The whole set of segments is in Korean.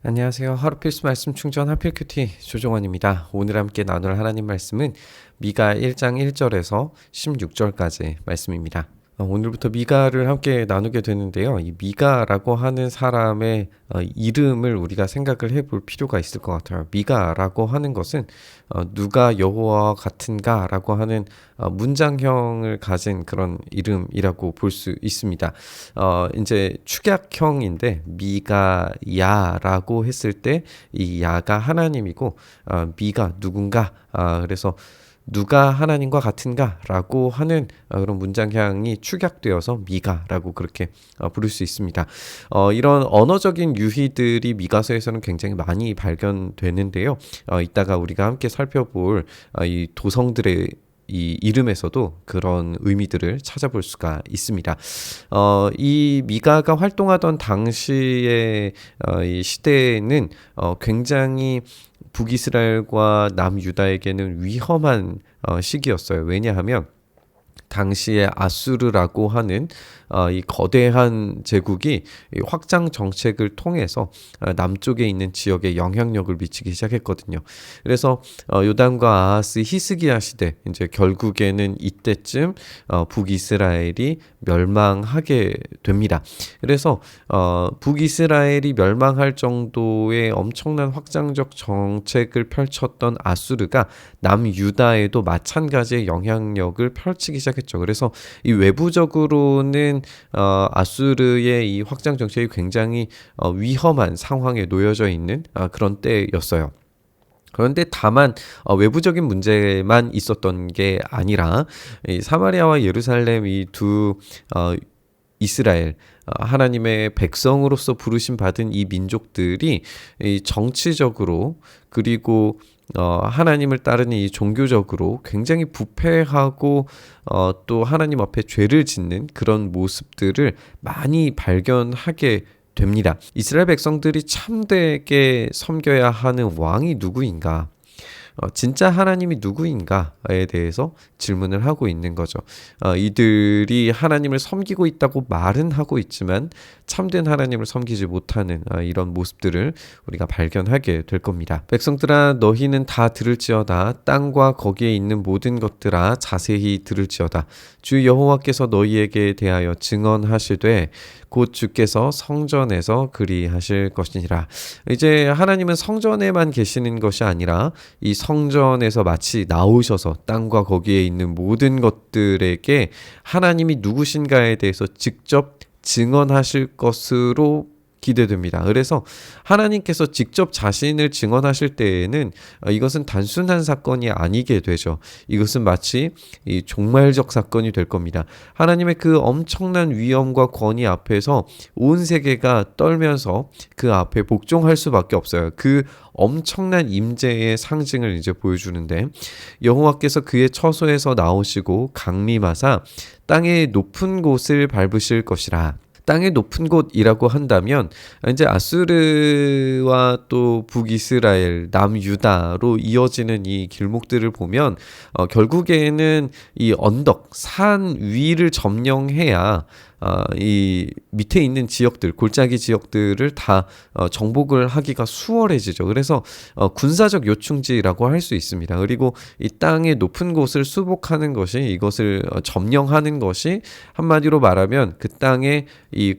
안녕하세요. 하루 필수 말씀 충전 하필 큐티 조정원입니다. 오늘 함께 나눌 하나님 말씀은 미가 1장 1절에서 16절까지 말씀입니다. 오늘부터 미가를 함께 나누게 되는데요. 이 미가라고 하는 사람의 이름을 우리가 생각을 해볼 필요가 있을 것 같아요. 미가라고 하는 것은 누가 여호와와 같은가라고 하는 문장형을 가진 그런 이름이라고 볼 수 있습니다. 이제 축약형인데 미가야라고 했을 때 이 야가 하나님이고 미가 누군가 그래서 누가 하나님과 같은가라고 하는 그런 문장형이 축약되어서 미가라고 그렇게 부를 수 있습니다. 이런 언어적인 유희들이 미가서에서는 굉장히 많이 발견되는데요. 이따가 우리가 함께 살펴볼 이 도성들의 이 이름에서도 그런 의미들을 찾아볼 수가 있습니다. 이 미가가 활동하던 당시의 이 시대에는 굉장히 북이스라엘과 남유다에게는 위험한 시기였어요. 왜냐하면 당시에 아수르라고 하는 이 거대한 제국이 확장 정책을 통해서 남쪽에 있는 지역에 영향력을 미치기 시작했거든요. 그래서 요담과 아하스 히스기야 시대 이제 결국에는 이때쯤 북이스라엘이 멸망하게 됩니다. 그래서 북이스라엘이 멸망할 정도의 엄청난 확장적 정책을 펼쳤던 아수르가 남유다에도 마찬가지의 영향력을 펼치기 시작했죠. 그래서 이 외부적으로는 아수르의 이 확장 정책이 굉장히 위험한 상황에 놓여져 있는 그런 때였어요. 그런데 다만 외부적인 문제만 있었던 게 아니라 이 사마리아와 예루살렘 이 두 이스라엘 하나님의 백성으로서 부르심 받은 이 민족들이 이 정치적으로 그리고 하나님을 따르는 이 종교적으로 굉장히 부패하고 또 하나님 앞에 죄를 짓는 그런 모습들을 많이 발견하게 됩니다. 이스라엘 백성들이 참되게 섬겨야 하는 왕이 누구인가? 진짜 하나님이 누구인가에 대해서 질문을 하고 있는 거죠. 이들이 하나님을 섬기고 있다고 말은 하고 있지만 참된 하나님을 섬기지 못하는 이런 모습들을 우리가 발견하게 될 겁니다. 백성들아 너희는 다 들을지어다. 땅과 거기에 있는 모든 것들아 자세히 들을지어다. 주 여호와께서 너희에게 대하여 증언하시되 곧 주께서 성전에서 그리하실 것이니라. 이제 하나님은 성전에만 계시는 것이 아니라 이 성전에서 마치 나오셔서 땅과 거기에 있는 모든 것들에게 하나님이 누구신가에 대해서 직접 증언하실 것으로 기대됩니다. 그래서 하나님께서 직접 자신을 증언하실 때에는 이것은 단순한 사건이 아니게 되죠. 이것은 마치 이 종말적 사건이 될 겁니다. 하나님의 그 엄청난 위엄과 권위 앞에서 온 세계가 떨면서 그 앞에 복종할 수밖에 없어요. 그 엄청난 임재의 상징을 이제 보여주는데 여호와께서 그의 처소에서 나오시고 강림하사 땅의 높은 곳을 밟으실 것이라. 땅의 높은 곳이라고 한다면 이제 아수르와 또 북이스라엘, 남유다로 이어지는 이 길목들을 보면 결국에는 이 언덕, 산 위를 점령해야 이 밑에 있는 지역들, 골짜기 지역들을 다 정복을 하기가 수월해지죠. 그래서 군사적 요충지라고 할 수 있습니다. 그리고 이 땅의 높은 곳을 수복하는 것이 이것을 점령하는 것이 한마디로 말하면 그 땅의 이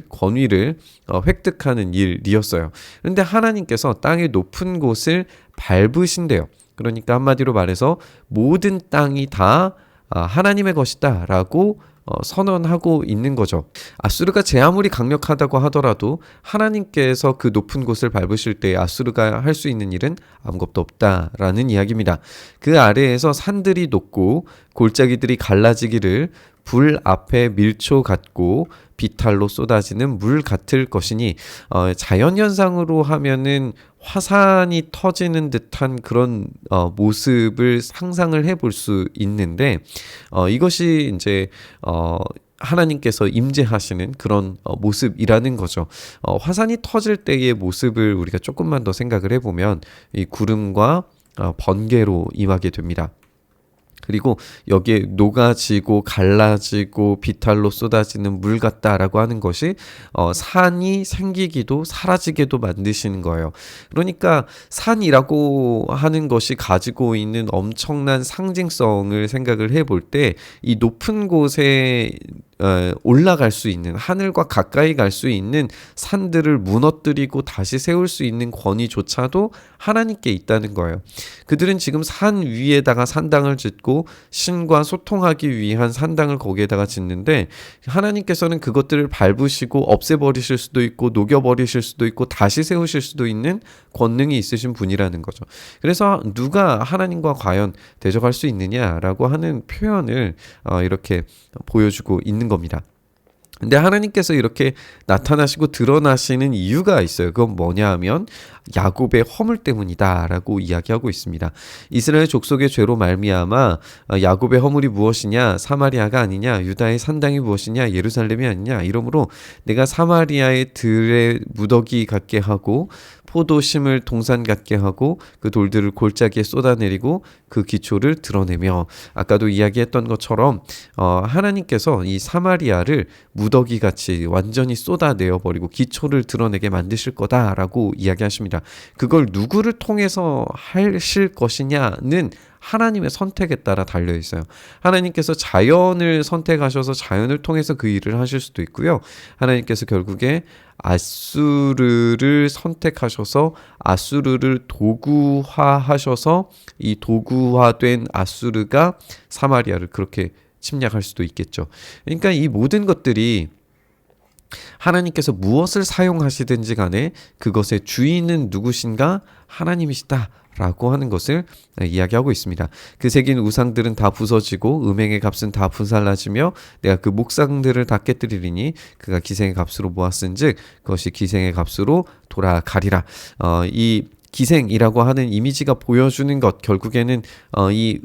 권위를 획득하는 일이었어요. 그런데 하나님께서 땅의 높은 곳을 밟으신대요. 그러니까 한마디로 말해서 모든 땅이 다 하나님의 것이다 라고 선언하고 있는 거죠. 아수르가 제 아무리 강력하다고 하더라도 하나님께서 그 높은 곳을 밟으실 때 아수르가 할 수 있는 일은 아무것도 없다라는 이야기입니다. 그 아래에서 산들이 높고 골짜기들이 갈라지기를 불 앞에 밀초 같고 비탈로 쏟아지는 물 같을 것이니 자연현상으로 하면은 화산이 터지는 듯한 그런 모습을 상상을 해볼 수 있는데 이것이 이제 하나님께서 임재하시는 그런 모습이라는 거죠. 화산이 터질 때의 모습을 우리가 조금만 더 생각을 해보면 이 구름과 번개로 임하게 됩니다. 그리고 여기에 녹아지고 갈라지고 비탈로 쏟아지는 물 같다라고 하는 것이 산이 생기기도 사라지게도 만드시는 거예요. 그러니까 산이라고 하는 것이 가지고 있는 엄청난 상징성을 생각을 해볼 때 이 높은 곳에 올라갈 수 있는, 하늘과 가까이 갈 수 있는 산들을 무너뜨리고 다시 세울 수 있는 권위조차도 하나님께 있다는 거예요. 그들은 지금 산 위에다가 산당을 짓고 신과 소통하기 위한 산당을 거기에다가 짓는데, 하나님께서는 그것들을 밟으시고 없애버리실 수도 있고 녹여버리실 수도 있고 다시 세우실 수도 있는 권능이 있으신 분이라는 거죠. 그래서 누가 하나님과 과연 대적할 수 있느냐라고 하는 표현을 이렇게 보여주고 있는 겁니다. 근데 하나님께서 이렇게 나타나시고 드러나시는 이유가 있어요. 그건 뭐냐 하면 야곱의 허물 때문이다라고 이야기하고 있습니다. 이스라엘 족속의 죄로 말미암아 야곱의 허물이 무엇이냐? 사마리아가 아니냐? 유다의 산당이 무엇이냐? 예루살렘이 아니냐? 이러므로 내가 사마리아의 들에 무더기 같게 하고 포도심을 동산 같게 하고 그 돌들을 골짜기에 쏟아내리고 그 기초를 드러내며, 아까도 이야기했던 것처럼 하나님께서 이 사마리아를 무더기같이 완전히 쏟아내어버리고 기초를 드러내게 만드실 거다라고 이야기하십니다. 그걸 누구를 통해서 하실 것이냐는 하나님의 선택에 따라 달려 있어요. 하나님께서 자연을 선택하셔서 자연을 통해서 그 일을 하실 수도 있고요. 하나님께서 결국에 아수르를 선택하셔서 아수르를 도구화하셔서 이 도구화된 아수르가 사마리아를 그렇게 침략할 수도 있겠죠. 그러니까 이 모든 것들이 하나님께서 무엇을 사용하시든지 간에 그것의 주인은 누구신가? 하나님이시다 라고 하는 것을 이야기하고 있습니다. 그 새긴 우상들은 다 부서지고 음행의 값은 다 분살라지며 내가 그 목상들을 다 깨뜨리리니 그가 기생의 값으로 모았은즉 그것이 기생의 값으로 돌아가리라. 이 기생이라고 하는 이미지가 보여주는 것, 결국에는 이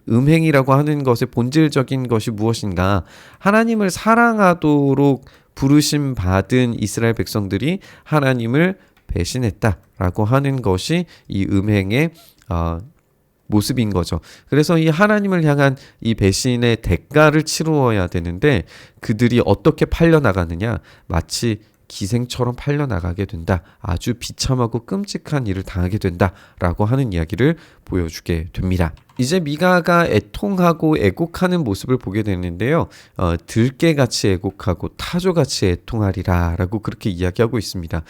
음행이라고 하는 것의 본질적인 것이 무엇인가? 하나님을 사랑하도록 부르심 받은 이스라엘 백성들이 하나님을 배신했다라고 하는 것이 이 음행의 모습인 거죠. 그래서 이 하나님을 향한 이 배신의 대가를 치루어야 되는데 그들이 어떻게 팔려나가느냐? 마치 기생처럼 팔려나가게 된다. 아주 비참하고 끔찍한 일을 당하게 된다라고 하는 이야기를 보여주게 됩니다. 이제 미가가 애통하고 애곡하는 모습을 보게 되는데요. 들깨같이 애곡하고 타조같이 애통하리라 라고 그렇게 이야기하고 있습니다.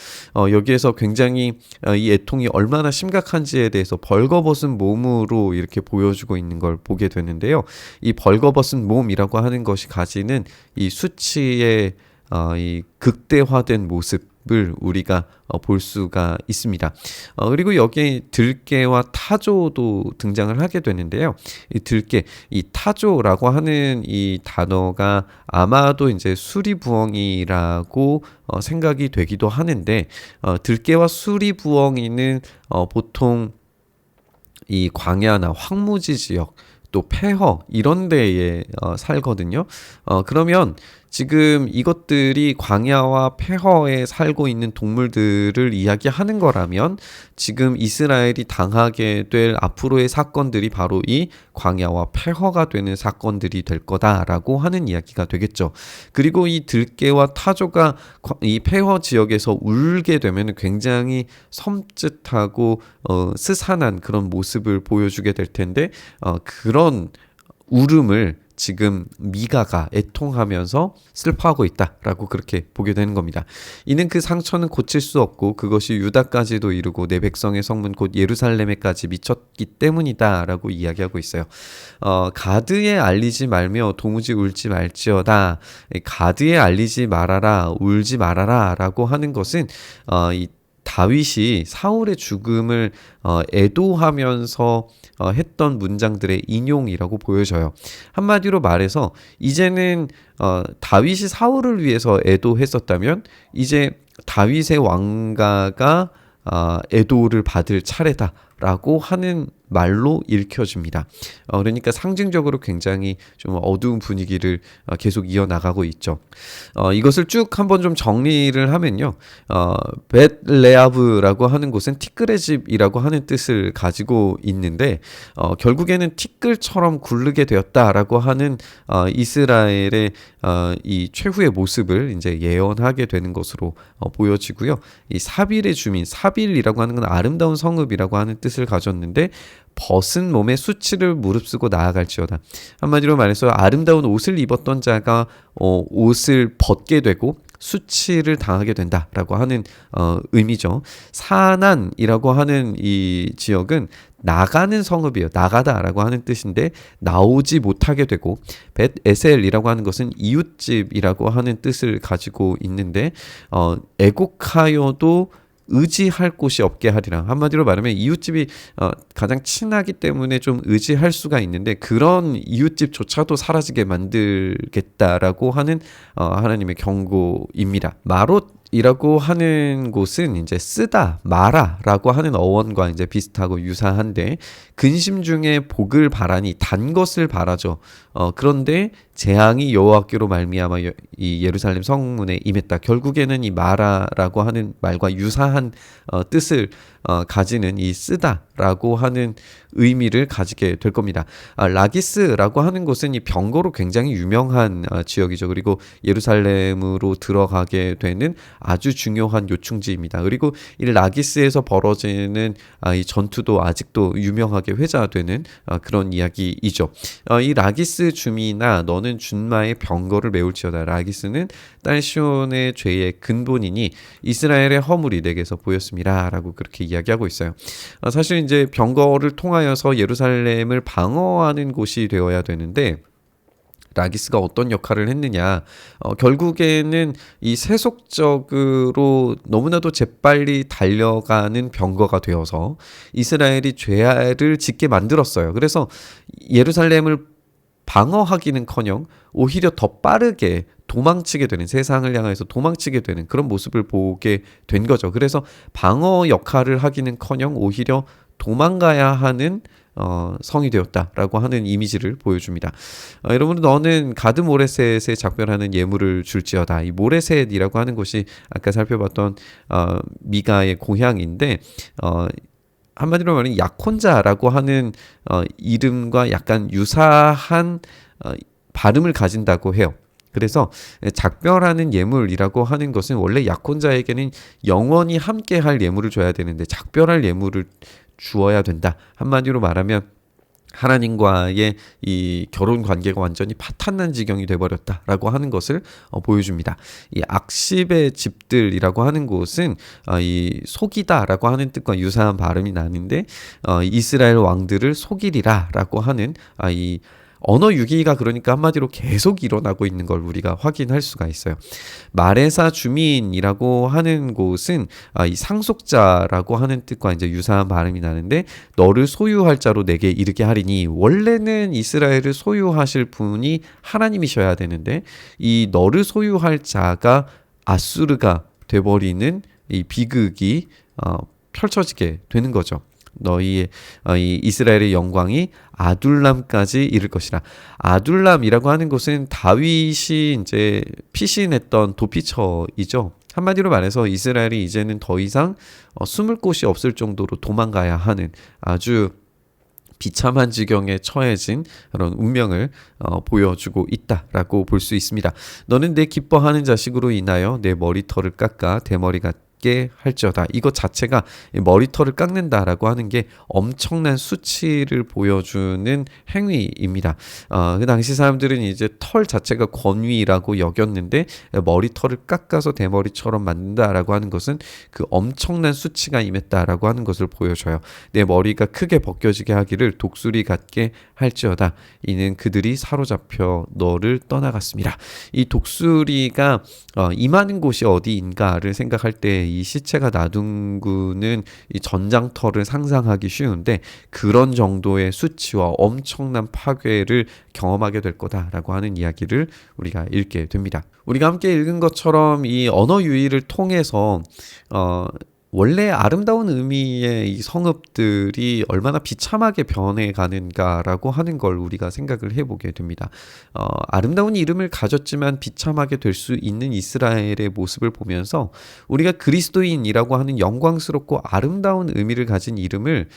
여기에서 굉장히 이 애통이 얼마나 심각한지에 대해서 벌거벗은 몸으로 이렇게 보여주고 있는 걸 보게 되는데요. 이 벌거벗은 몸이라고 하는 것이 가지는 이 수치의 이 극대화된 모습을 우리가 볼 수가 있습니다. 그리고 여기에 들깨와 타조도 등장을 하게 되는데요. 이 들깨, 이 타조라고 하는 이 단어가 아마도 이제 수리부엉이라고 생각이 되기도 하는데, 들깨와 수리부엉이는 보통 이 광야나 황무지 지역 또 폐허 이런 데에 살거든요. 그러면 지금 이것들이 광야와 폐허에 살고 있는 동물들을 이야기하는 거라면 지금 이스라엘이 당하게 될 앞으로의 사건들이 바로 이 광야와 폐허가 되는 사건들이 될 거다라고 하는 이야기가 되겠죠. 그리고 이 들깨와 타조가 이 폐허 지역에서 울게 되면 굉장히 섬찟하고 스산한 그런 모습을 보여주게 될 텐데, 그런 울음을 지금 미가가 애통하면서 슬퍼하고 있다라고 그렇게 보게 되는 겁니다. 이는 그 상처는 고칠 수 없고 그것이 유다까지도 이르고 내 백성의 성문 곧 예루살렘에까지 미쳤기 때문이다라고 이야기하고 있어요. 가드에 알리지 말며 도무지 울지 말지어다. 가드에 알리지 말아라, 울지 말아라 라고 하는 것은 이 다윗이 사울의 죽음을 애도하면서 했던 문장들의 인용이라고 보여져요. 한마디로 말해서 이제는 다윗이 사울을 위해서 애도했었다면 이제 다윗의 왕가가 애도를 받을 차례다라고 하는 말로 읽혀집니다. 그러니까 상징적으로 굉장히 좀 어두운 분위기를 계속 이어나가고 있죠. 이것을 쭉 한번 좀 정리를 하면요. 벳레아브라고 하는 곳은 티끌의 집이라고 하는 뜻을 가지고 있는데 결국에는 티끌처럼 굴르게 되었다라고 하는 이스라엘의 이 최후의 모습을 이제 예언하게 되는 것으로 보여지고요. 이 사빌의 주민, 사빌이라고 하는 건 아름다운 성읍이라고 하는 뜻을 가졌는데 벗은 몸에 수치를 무릅쓰고 나아갈지어다. 한마디로 말해서 아름다운 옷을 입었던 자가 옷을 벗게 되고 수치를 당하게 된다라고 하는 의미죠. 사난이라고 하는 이 지역은 나가는 성읍이에요. 나가다라고 하는 뜻인데 나오지 못하게 되고 벳 에셀이라고 하는 것은 이웃집이라고 하는 뜻을 가지고 있는데 애곡하여도 의지할 곳이 없게 하리라. 한마디로 말하면 이웃집이 가장 친하기 때문에 좀 의지할 수가 있는데 그런 이웃집조차도 사라지게 만들겠다라고 하는 하나님의 경고입니다. 마롯이라고 하는 곳은 이제 쓰다, 마라라고 하는 어원과 이제 비슷하고 유사한데 근심 중에 복을 바라니 단 것을 바라죠. 그런데 재앙이 여호와께로 말미암아 이 예루살렘 성문에 임했다. 결국에는 이 마라라고 하는 말과 유사한 뜻을 가지는 이 쓰다라고 하는 의미를 가지게 될 겁니다. 라기스라고 하는 곳은 이 병거로 굉장히 유명한 지역이죠. 그리고 예루살렘으로 들어가게 되는 아주 중요한 요충지입니다. 그리고 이 라기스에서 벌어지는 이 전투도 아직도 유명하게 회자되는 그런 이야기이죠. 이 라기스 주민아 너는 준마의 병거를 메울지어다. 라기스는 딸 시온의 죄의 근본이니 이스라엘의 허물이 내게서 보였습니다. 라고 그렇게 이야기하고 있어요. 사실 이제 병거를 통하여서 예루살렘을 방어하는 곳이 되어야 되는데 라기스가 어떤 역할을 했느냐 결국에는 이 세속적으로 너무나도 재빨리 달려가는 병거가 되어서 이스라엘이 죄를 짓게 만들었어요. 그래서 예루살렘을 방어하기는커녕 오히려 더 빠르게 도망치게 되는 세상을 향해서 도망치게 되는 그런 모습을 보게 된 거죠. 그래서 방어 역할을 하기는커녕 오히려 도망가야 하는 성이 되었다라고 하는 이미지를 보여줍니다. 여러분 너는 가드 모레셋에 작별하는 예물을 줄지어다. 이 모레셋이라고 하는 곳이 아까 살펴봤던 미가의 고향인데 한마디로 말하면 약혼자라고 하는 이름과 약간 유사한 발음을 가진다고 해요. 그래서 작별하는 예물이라고 하는 것은 원래 약혼자에게는 영원히 함께할 예물을 줘야 되는데 작별할 예물을 주어야 된다. 한마디로 말하면 하나님과의 이 결혼 관계가 완전히 파탄난 지경이 돼버렸다라고 하는 것을 보여줍니다. 이 악십의 집들이라고 하는 곳은 이 속이다라고 하는 뜻과 유사한 발음이 나는데 이스라엘 왕들을 속이리라라고 하는 이 언어 유기가 그러니까 한마디로 계속 일어나고 있는 걸 우리가 확인할 수가 있어요. 마레사 주민이라고 하는 곳은 이 상속자라고 하는 뜻과 이제 유사한 발음이 나는데 너를 소유할 자로 내게 이르게 하리니 원래는 이스라엘을 소유하실 분이 하나님이셔야 되는데 이 너를 소유할 자가 아수르가 돼버리는 이 비극이 펼쳐지게 되는 거죠. 너희의 이 이스라엘의 영광이 아둘람까지 이를 것이라. 아둘람이라고 하는 곳은 다윗이 이제 피신했던 도피처이죠. 한마디로 말해서 이스라엘이 이제는 더 이상 숨을 곳이 없을 정도로 도망가야 하는 아주 비참한 지경에 처해진 그런 운명을 보여주고 있다라고 볼 수 있습니다. 너는 내 기뻐하는 자식으로 인하여 내 머리털을 깎아 대머리가 할지어다. 이것 자체가 머리털을 깎는다라고 하는 게 엄청난 수치를 보여주는 행위입니다. 그 당시 사람들은 이제 털 자체가 권위라고 여겼는데 머리털을 깎아서 대머리처럼 만든다라고 하는 것은 그 엄청난 수치가 임했다라고 하는 것을 보여줘요. 내 머리가 크게 벗겨지게 하기를 독수리 같게 할지어다. 이는 그들이 사로잡혀 너를 떠나갔습니다. 이 독수리가 임하는 곳이 어디인가를 생각할 때 이 시체가 나둥구는 이 전장터를 상상하기 쉬운데 그런 정도의 수치와 엄청난 파괴를 경험하게 될 거다라고 하는 이야기를 우리가 읽게 됩니다. 우리가 함께 읽은 것처럼 이 언어 유희를 통해서 원래 아름다운 의미의 이 성읍들이 얼마나 비참하게 변해가는가라고 하는 걸 우리가 생각을 해보게 됩니다. 아름다운 이름을 가졌지만 비참하게 될 수 있는 이스라엘의 모습을 보면서 우리가 그리스도인이라고 하는 영광스럽고 아름다운 의미를 가진 이름을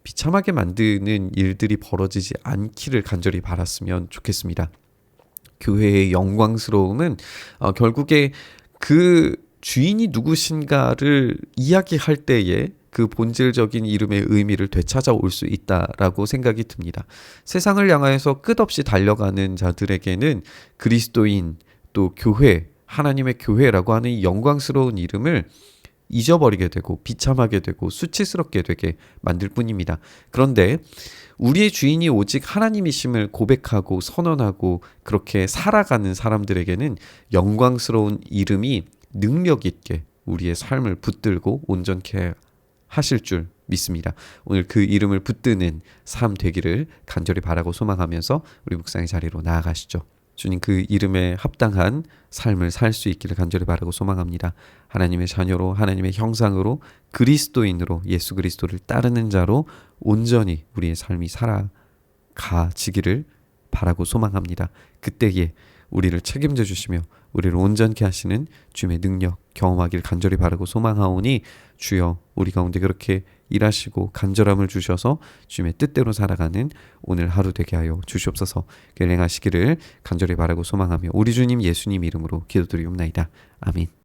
비참하게 만드는 일들이 벌어지지 않기를 간절히 바랐으면 좋겠습니다. 교회의 영광스러움은 결국에 그 주인이 누구신가를 이야기할 때에 그 본질적인 이름의 의미를 되찾아올 수 있다라고 생각이 듭니다. 세상을 향하여서 끝없이 달려가는 자들에게는 그리스도인 또 교회, 하나님의 교회라고 하는 이 영광스러운 이름을 잊어버리게 되고 비참하게 되고 수치스럽게 되게 만들 뿐입니다. 그런데 우리의 주인이 오직 하나님이심을 고백하고 선언하고 그렇게 살아가는 사람들에게는 영광스러운 이름이 능력 있게 우리의 삶을 붙들고 온전케 하실 줄 믿습니다. 오늘 그 이름을 붙드는 삶 되기를 간절히 바라고 소망하면서 우리 묵상의 자리로 나아가시죠. 주님 그 이름에 합당한 삶을 살 수 있기를 간절히 바라고 소망합니다. 하나님의 자녀로 하나님의 형상으로 그리스도인으로 예수 그리스도를 따르는 자로 온전히 우리의 삶이 살아가지기를 바라고 소망합니다. 그때에 우리를 책임져 주시며 우리를 온전케 하시는 주님의 능력 경험하기를 간절히 바라고 소망하오니 주여 우리 가운데 그렇게 일하시고 간절함을 주셔서 주님의 뜻대로 살아가는 오늘 하루 되게 하여 주시옵소서. 행하시기를 간절히 바라고 소망하며 우리 주님 예수님 이름으로 기도드리옵나이다. 아멘.